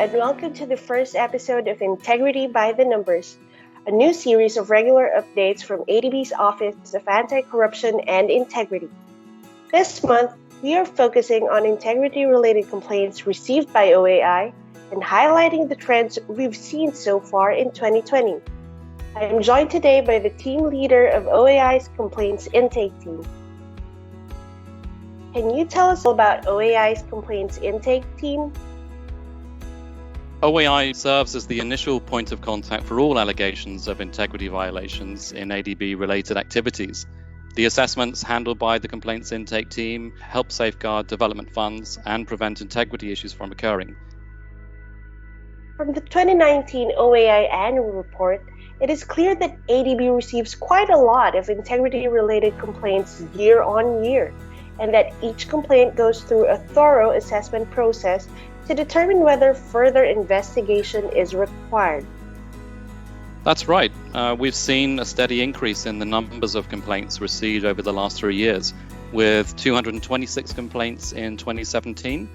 and welcome to the first episode of Integrity by the Numbers, a new series of regular updates from ADB's Office of Anti-Corruption and Integrity. This month, we are focusing on integrity-related complaints received by OAI and highlighting the trends we've seen so far in 2020. I am joined today by the team leader of OAI's Complaints Intake Team. Can you tell us about OAI's Complaints Intake Team? OAI serves as the initial point of contact for all allegations of integrity violations in ADB-related activities. The assessments handled by the Complaints Intake Team help safeguard development funds and prevent integrity issues from occurring. From the 2019 OAI Annual Report, it is clear that ADB receives quite a lot of integrity-related complaints year on year, and that each complaint goes through a thorough assessment process to determine whether further investigation is required. That's right. We've seen a steady increase in the numbers of complaints received over the last 3 years, with 226 complaints in 2017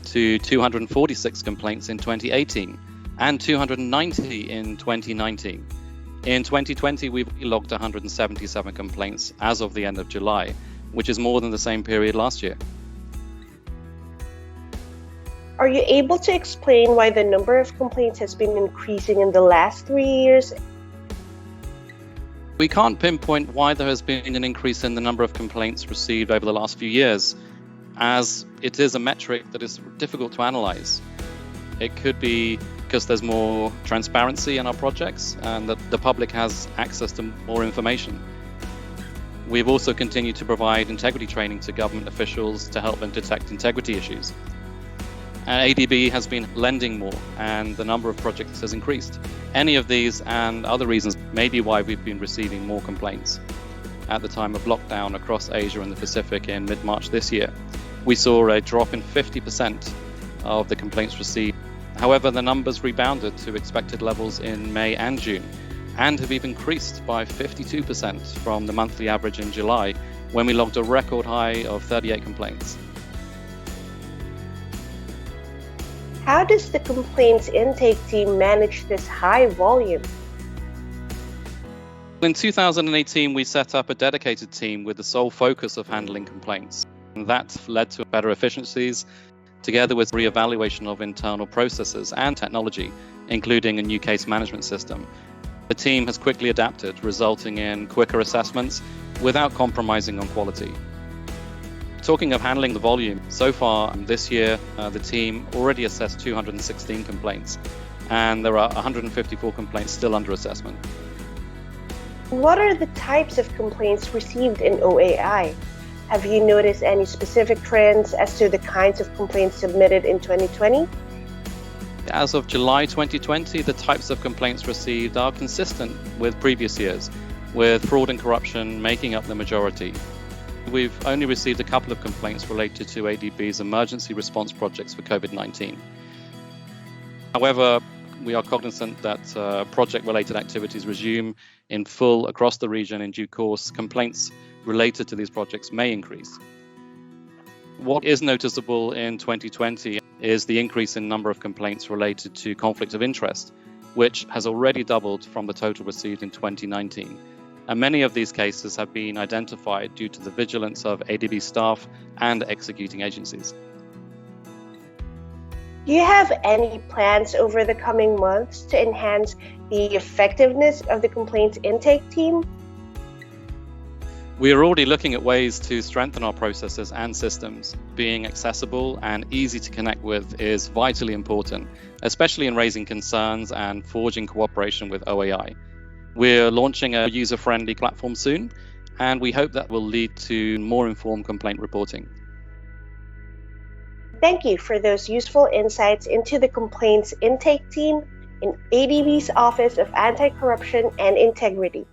to 246 complaints in 2018 and 290 in 2019. In 2020, we've logged 177 complaints as of the end of July, which is more than the same period last year. Are you able to explain why the number of complaints has been increasing in the last 3 years? We can't pinpoint why there has been an increase in the number of complaints received over the last few years, as it is a metric that is difficult to analyze. It could be because there's more transparency in our projects and that the public has access to more information. We've also continued to provide integrity training to government officials to help them detect integrity issues. ADB has been lending more and the number of projects has increased. Any of these and other reasons may be why we've been receiving more complaints. At the time of lockdown across Asia and the Pacific in mid-March this year, we saw a drop in 50% of the complaints received. However, the numbers rebounded to expected levels in May and June and have even increased by 52% from the monthly average in July, when we logged a record high of 38 complaints. How does the Complaints Intake Team manage this high volume? In 2018, we set up a dedicated team with the sole focus of handling complaints. And that led to better efficiencies, together with re-evaluation of internal processes and technology, including a new case management system. The team has quickly adapted, resulting in quicker assessments without compromising on quality. Talking of handling the volume, so far this year, the team already assessed 216 complaints, and there are 154 complaints still under assessment. What are the types of complaints received in OAI? Have you noticed any specific trends as to the kinds of complaints submitted in 2020? As of July 2020, the types of complaints received are consistent with previous years, with fraud and corruption making up the majority. We've only received a couple of complaints related to ADB's emergency response projects for COVID-19. However, we are cognizant that project-related activities resume in full across the region in due course. Complaints related to these projects may increase. What is noticeable in 2020 is the increase in number of complaints related to conflict of interest, which has already doubled from the total received in 2019. And many of these cases have been identified due to the vigilance of ADB staff and executing agencies. Do you have any plans over the coming months to enhance the effectiveness of the Complaints Intake Team? We are already looking at ways to strengthen our processes and systems. Being accessible and easy to connect with is vitally important, especially in raising concerns and forging cooperation with OAI. We're launching a user-friendly platform soon, and we hope that will lead to more informed complaint reporting. Thank you for those useful insights into the Complaints Intake Team in ADB's Office of Anti-Corruption and Integrity.